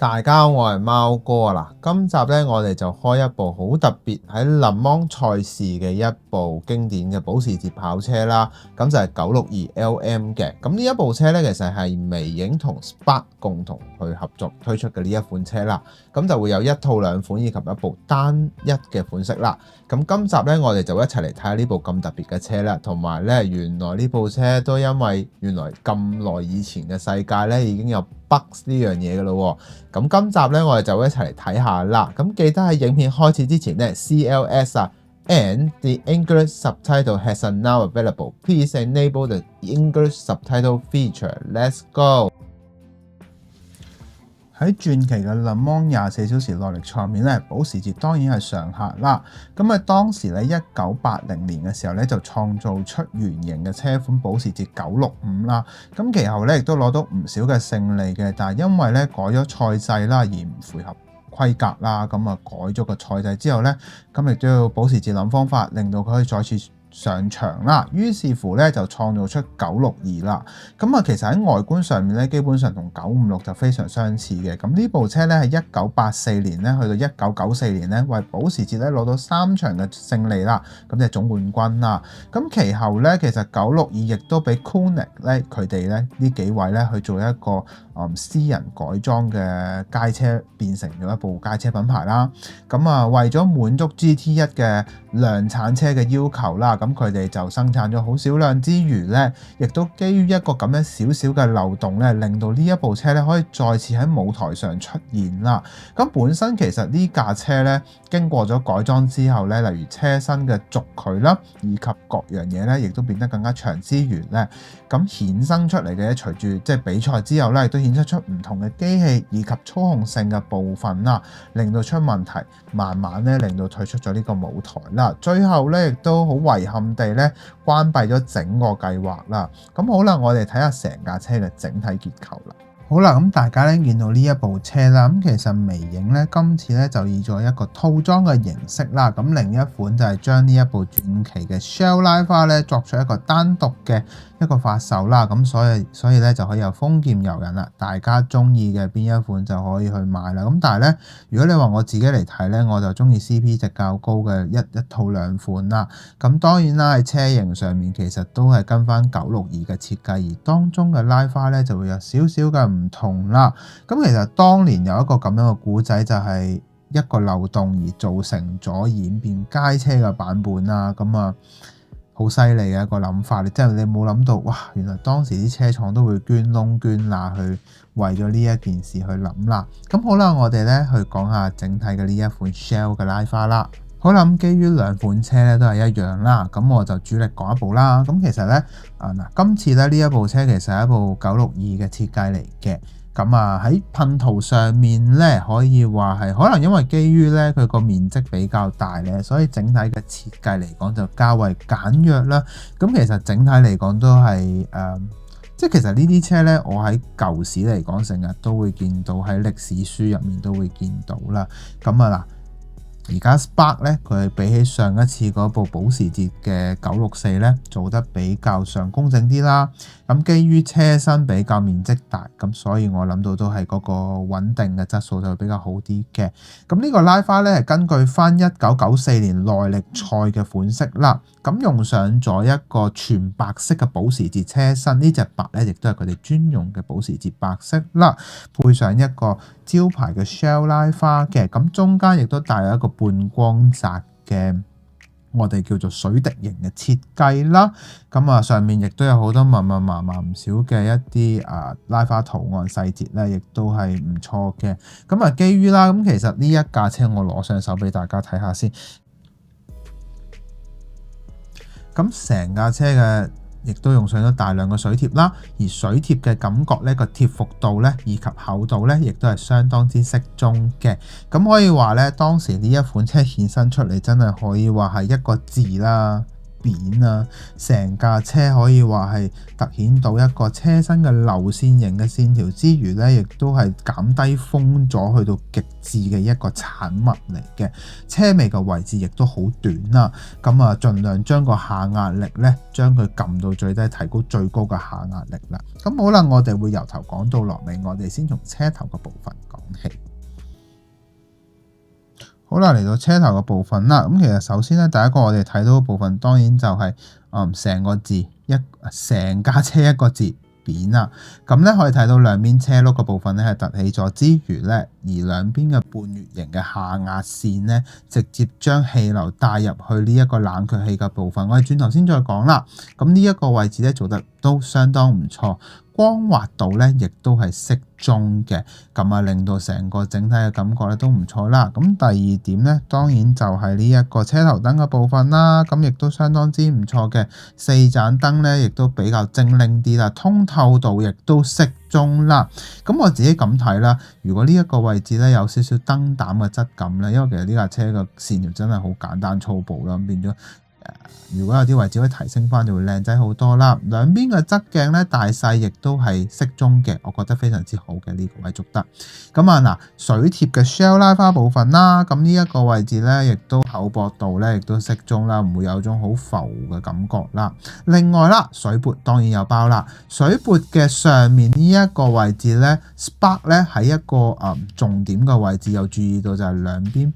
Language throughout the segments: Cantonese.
大家好，我係貓哥啊！今集咧我哋就開一部好特別喺勒芒賽事嘅一部經典嘅保時捷跑車啦，咁就係962LM 嘅。咁呢一部車咧其實係微影同 Spark 共同去合作推出嘅呢一款車啦，咁就會有一套兩款以及一部單一嘅款式啦。咁今集咧我哋就一齊嚟睇下呢部咁特別嘅車啦，同埋咧原來呢部車都因為原來咁耐以前嘅世界咧已經有 bugs 呢樣嘢嘅咯喎。咁今集咧，我哋就一齊嚟睇下啦。咁記得喺影片開始之前咧 ，CLS 啊 ，and the English subtitle has now available. Please enable the English subtitle feature. Let's go。喺傳奇嘅勒芒24小時耐力賽入面咧，保時捷當然係常客啦。咁當時咧1980年嘅時候咧，就創造出原型嘅車款保時捷965啦。咁其後咧亦都攞到唔少嘅勝利嘅，但係因為咧改咗賽制啦，而唔符合規格啦，咁改咗個賽制之後咧，咁亦都要保時捷諗方法，令到佢可以再次上場啦，於是乎咧就創造出962啦。咁其實喺外觀上面咧，基本上同956就非常相似嘅。咁呢部車咧係1984年咧去到1994年咧，為保時捷咧攞到3場嘅勝利啦，咁就係總冠軍啦。咁其後咧，其實962亦都俾 Koenig 咧佢哋咧呢幾位咧去做一個私人改裝嘅街車，變成咗一部街車品牌啦。咁為咗滿足 GT1 嘅量產車嘅要求啦，咁佢哋就生產咗好少量之餘咧，亦都基於一個咁樣少少嘅漏洞咧，令到呢一部車咧可以再次喺舞台上出現啦。咁本身其實呢架車咧經過咗改裝之後咧，例如車身嘅軸距啦，以及各樣嘢咧，亦都變得更加長之餘咧，咁衍生出嚟嘅隨住即係比賽之後咧，亦都顯示出唔同嘅機器以及操控性嘅部分啦，令到出問題，慢慢咧令到退出咗呢個舞台啦。最後咧亦都好遺憾地咧關閉咗整個計劃啦。咁好啦，我哋睇下成架車嘅整體結構啦。好啦，咁大家咧見到呢一部車啦，咁其實微影咧今次咧就以咗一個套裝嘅形式啦，咁另一款就係將呢一部傳奇嘅 Shell 拉花咧作出一個單獨嘅一個發售啦，咁所以咧就可以有豐儉由人啦，大家中意嘅邊一款就可以去買啦。咁但係咧，如果你話我自己嚟睇咧，我就中意 CP 值較高嘅一套兩款啦。咁當然啦，喺車型上面其實都係跟翻962嘅設計，而當中嘅拉花咧就會有少少嘅唔同啦。咁其實當年有一個咁樣嘅故仔，就係一個漏洞而造成咗演變街車嘅版本啦。咁好犀利嘅一個諗法，你真係你冇諗到，哇！原來當時啲車廠都會捐窿捐罅去為咗呢一件事去諗啦。咁好啦，我哋咧去講下整體嘅呢一款 Shell 嘅拉花啦。好啦，咁基於兩款車咧都係一樣啦，咁我就主力講一部啦。咁其實咧今次咧呢一部車其實係一部962嘅設計嚟嘅。咁喺噴塗上面咧，可以話係可能因為基於咧佢個面積比較大咧，所以整體嘅設計嚟講就較為簡約啦。咁其實整體嚟講都係即係其實呢啲車咧，我喺舊時嚟講成日都會見到，喺歷史書入面都會見到啦。咁而家 Spark 咧，佢比起上一次嗰部保時捷嘅964咧，做得比較上工整啲啦。咁基於車身比較面積大，咁所以我諗到都係嗰個穩定嘅質素就會比較好啲嘅。咁呢個拉花咧係根據翻1994年耐力賽嘅款式啦，咁用上咗一個全白色嘅保時捷車身，呢隻白咧亦都係佢哋專用嘅保時捷白色啦，配上一個招牌嘅 Shell 拉花嘅，咁中間亦都帶有一個半光澤嘅我哋叫做水滴型嘅設計啦。咁上面亦都有好多密密麻麻唔少嘅一啲拉花圖案細節咧，亦都係唔錯嘅。咁基於啦，咁其實呢一架車我攞上手俾大家睇下先。咁成架車嘅亦都用上咗大量嘅水貼啦，而水貼嘅感覺呢個貼服度呢，以及厚度呢，亦都係相當之適中嘅。咁可以話呢，當時呢一款車衍生出嚟真係可以話係一個字啦，扁啊，成架車可以話係突顯到一個車身嘅流線型嘅線條之餘咧，亦都係減低風阻去到極致嘅一個產物嚟嘅。車尾嘅位置亦都好短啦，咁啊盡量將個下壓力咧，將佢撳到最低，提高最高嘅下壓力啦。咁好啦，我哋會由頭講到落尾，我哋先從車頭嘅部分講起。好啦，嚟到車頭嘅部分啦。咁其實首先咧，第一個我哋睇到嘅部分，當然就係成個字成架車一個字扁啦。咁咧可以睇到兩邊車轆嘅部分咧係凸起咗之餘咧，而兩邊嘅半月形嘅下壓線咧，直接將氣流帶入去呢一個冷卻器嘅部分。我哋轉頭先再講啦。咁呢一個位置咧做得都相當唔錯。光滑度咧，亦都係適中嘅，咁啊令到成個整體嘅感覺咧都唔錯啦。咁第二點咧，當然就係呢一個車頭燈嘅部分啦，咁亦都相當之唔錯嘅。四盞燈咧，亦都比較精靈啲啦，通透度亦都適中啦。咁我自己咁睇啦，如果呢一個位置咧有少少燈膽嘅質感咧，因為其實呢架車嘅線條真係好簡單粗暴啦，變咗。如果有啲位置可以提升翻，就會靚仔好多啦。兩邊嘅側鏡咧大細亦都係適中嘅，我覺得非常之好嘅呢個位捉得。咁啊嗱，水貼嘅 shell 拉花部分啦，咁呢一個位置咧亦都厚薄度咧亦都適中啦，唔會有種好浮嘅感覺啦。另外啦，水撥當然有包啦。水撥嘅上面呢一個位置咧 ，spark 咧喺一個重點嘅位置，有注意到就係兩邊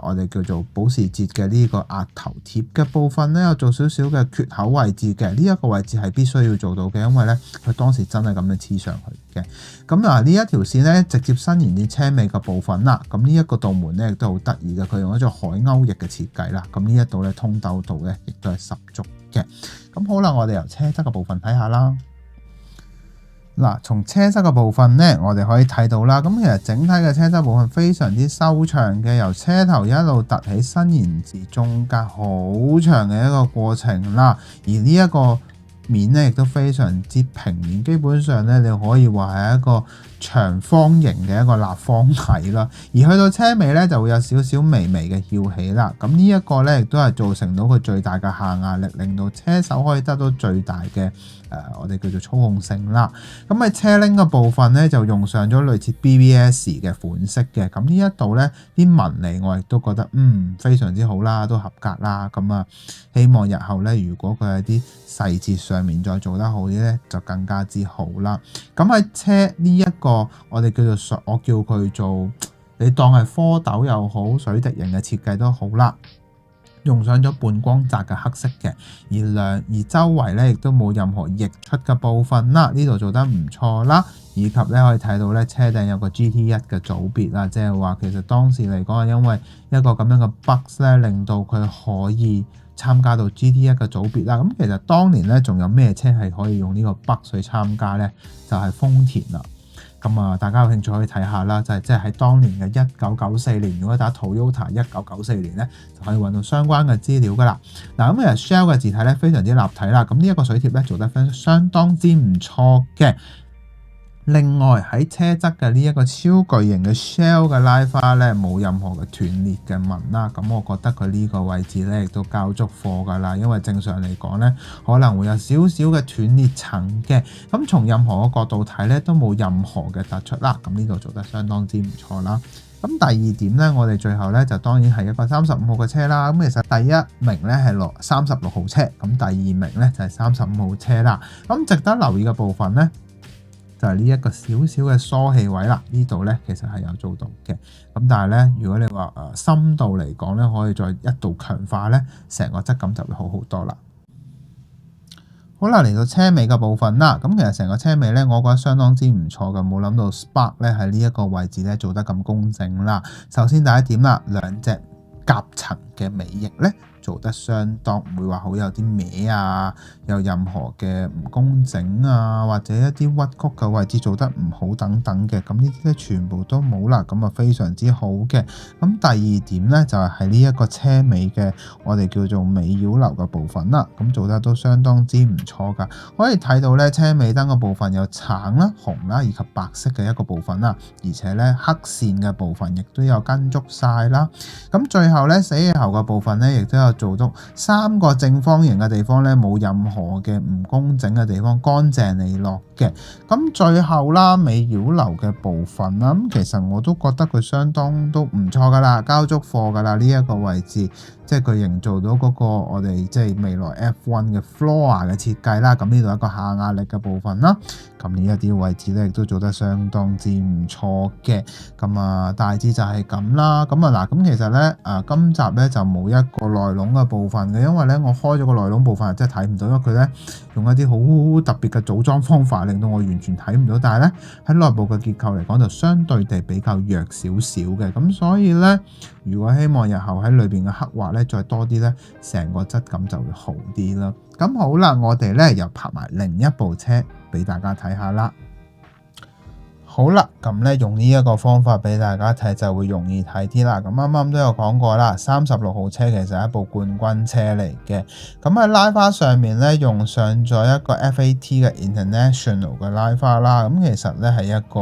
我哋叫做保時捷嘅呢個額頭貼嘅部分咧，有做少少嘅缺口位置嘅。呢一個位置係必須要做到嘅，因為咧佢當時真係咁樣黐上去嘅。咁呢一條線咧直接伸延至車尾嘅部分啦。咁呢一個道門咧亦都好得意嘅，佢用一種海鷗翼嘅設計啦。咁呢一度咧通透度咧亦都係十足嘅。咁好啦，我哋由車側嘅部分睇下啦。嗱，從車側嘅部分咧，我哋可以睇到啦。咁其實整體嘅車側部分非常之修長嘅，由車頭一路凸起伸延至中間，好長嘅一個過程啦。而呢一個面咧亦都非常之平面，基本上咧你可以話係一個長方形嘅一個立方體啦。而去到車尾咧就會有少少微微嘅翹起啦。咁呢一個咧亦都係造成到佢最大嘅下壓力，令到車手可以得到最大嘅我哋叫做操控性啦。咁喺車鈴嘅部分咧就用上咗類似 BBS 嘅款式嘅。咁呢一度咧啲紋理我亦都覺得非常之好啦，都合格啦。咁啊希望日後咧如果佢喺啲細節上面再做得好啲咧，就更加之好啦。咁喺車呢一個我哋我叫佢做你當係蝌蚪又好，水滴型嘅設計都好啦。用上咗半光澤嘅黑色嘅，而周圍咧亦都冇任何溢出嘅部分啦，呢度做得唔錯啦。以及咧可以睇到咧車頂有個 GT1 嘅組別啦，即係話其實當時嚟講係因為一個咁樣嘅 bug 咧，令到佢可以參加到 GT1 嘅組別啦。咁其實當年咧仲有咩車係可以用呢個 bug 去參加咧？就係豐田啦。咁啊，大家有興趣可以睇下啦，就係即係喺當年嘅1994年，如果打 Toyota 1994年咧，就可以揾到相關嘅資料噶啦。嗱，咁其實 Shell 嘅字體咧非常之立體啦，咁呢一個水貼咧做得相當之唔錯嘅。另外喺車側嘅呢一個超巨型嘅 Shell 嘅拉花咧，冇任何嘅斷裂嘅紋啦，咁我覺得佢呢個位置咧亦都交足貨噶啦，因為正常嚟講咧可能會有少少嘅斷裂層嘅，咁從任何嘅角度睇咧都冇任何嘅突出啦，咁呢度做得相當之唔錯啦。咁第二點咧，我哋最後咧就當然係一個35號嘅車啦。咁其實第一名咧係落36號車，咁第二名咧就係35號車啦。咁值得留意嘅部分咧，就係呢一個少少嘅疏氣位啦，呢度咧其實係有做到嘅。咁但係咧，如果你話深度嚟講咧，可以再一度強化咧，成個質感就會好好多啦。好啦，嚟到車尾嘅部分啦，咁其實成個車尾咧，我覺得相當之唔錯嘅，冇諗到 Spark 咧喺呢一個位置咧做得咁工整啦。首先第一點啦，兩隻夾層嘅尾翼咧，做得相當唔會話好有啲歪啊，有任何嘅唔工整啊，或者一啲屈曲嘅位置做得唔好等等嘅，咁呢啲咧全部都冇啦，咁啊非常之好嘅。咁第二點咧就係呢一個車尾嘅我哋叫做尾擾流嘅部分啦，咁做得都相當之唔錯噶。可以睇到咧車尾燈嘅部分有橙啦、紅啦以及白色嘅一個部分啦，而且咧黑線嘅部分亦都有跟足晒啦。咁最後咧，死氣喉嘅部分咧，亦都有做到3個正方形嘅地方咧，冇任何嘅唔工整嘅地方，乾淨利落嘅。咁最後啦，尾繞流嘅部分啦，咁其實我都覺得佢相當都唔錯噶啦，交足貨噶啦呢一個位置。即係佢營造到嗰個我哋即係未來 F1 嘅 floor 嘅設計啦，咁呢度一個下壓力嘅部分啦，咁呢一啲位置咧亦都做得相當之唔錯嘅，咁啊大致就係咁啦，咁啊嗱，咁其實咧今集咧就冇一個內籠嘅部分嘅，因為咧我開咗個內籠部分真係睇唔到，因為佢咧用一啲好特別嘅組裝方法，令到我完全睇唔到，但係咧喺內部嘅結構嚟講就相對地比較弱少少嘅，咁所以咧如果希望日後喺裏邊嘅刻畫咧再多啲咧，成個質感就會好啲啦。咁好啦，我哋咧又拍埋另一部車俾大家睇下啦。好啦，咁咧用呢一個方法俾大家睇就會容易睇啲啦。咁啱啱都有講過啦，36號車其實係一部冠軍車嚟嘅。咁喺拉花上面咧用上咗一個 FAT 嘅 International 嘅拉花啦。咁其實咧係一個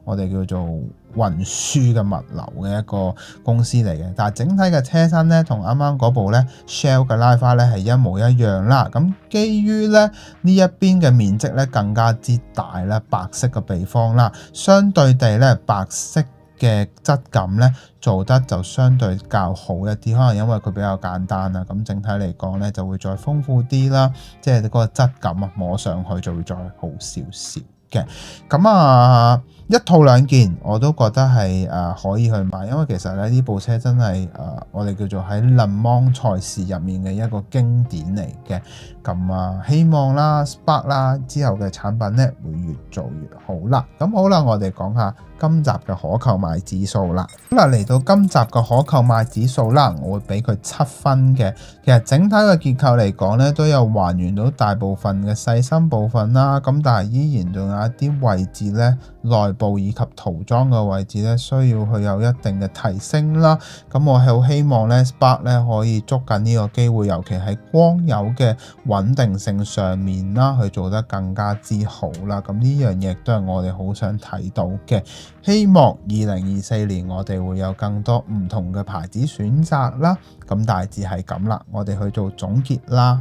我哋叫做運輸嘅物流嘅一個公司嚟嘅，但係整體嘅車身咧同啱啱嗰部咧 Shell 嘅拉花咧係一模一樣啦。咁基於咧呢一邊嘅面積咧更加之大啦，白色嘅地方啦，相對地咧白色嘅質感咧做得就相對較好一啲，可能因為佢比較簡單啦，咁整體嚟講咧就會再豐富啲啦，即係嗰個質感啊摸上去就會再好少少嘅。咁一套兩件我都覺得係可以去買，因為其實咧呢部車真係我哋叫做喺Le Mans賽事入面嘅一個經典嚟嘅。咁希望啦 Spark 啦之後嘅產品咧會越做越好啦。咁好啦，我哋講下今集嘅可購買指數啦。嗱，嚟到今集嘅可購買指數啦，我會俾佢7分嘅。其實整體嘅結構嚟講咧，都有還原到大部分嘅細心部分啦。咁但係依然仲有一啲位置咧，內部以及塗裝嘅位置咧，需要去有一定嘅提升啦。咁我係好希望咧 Spark 咧可以捉緊呢個機會，尤其係光油嘅穩定性上面啦，去做得更加之好啦。咁呢樣嘢都係我哋好想睇到嘅。希望2024年我哋會有更多唔同嘅牌子選擇啦。咁大致係咁啦，我哋去做總結啦。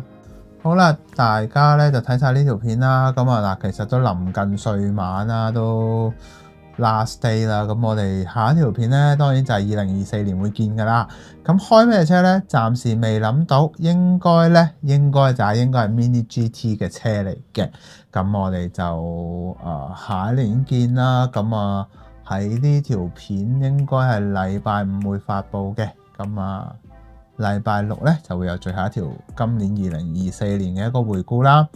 好啦，大家咧就睇晒呢條片啦。咁嗱，其實都臨近歲晚啦，都 last day 啦。咁我哋下一條片咧，當然就係2024年會見噶啦。咁開咩車咧？暫時未諗到，應該係 Mini GT 嘅車嚟嘅。咁我哋就下一年見啦。咁喺呢條片應該係禮拜5會發布嘅。咁禮拜6咧就會有最後一條今年2024年嘅一個回顧啦。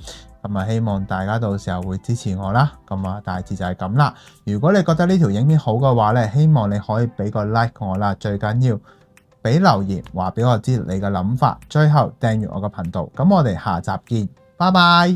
咁希望大家到時候會支持我啦。咁大致就係咁啦。如果你覺得呢條影片好嘅話咧，希望你可以俾個 like 我啦。最緊要俾留言話俾我知你嘅諗法。最後訂閱我嘅頻道。咁我哋下集見，拜拜。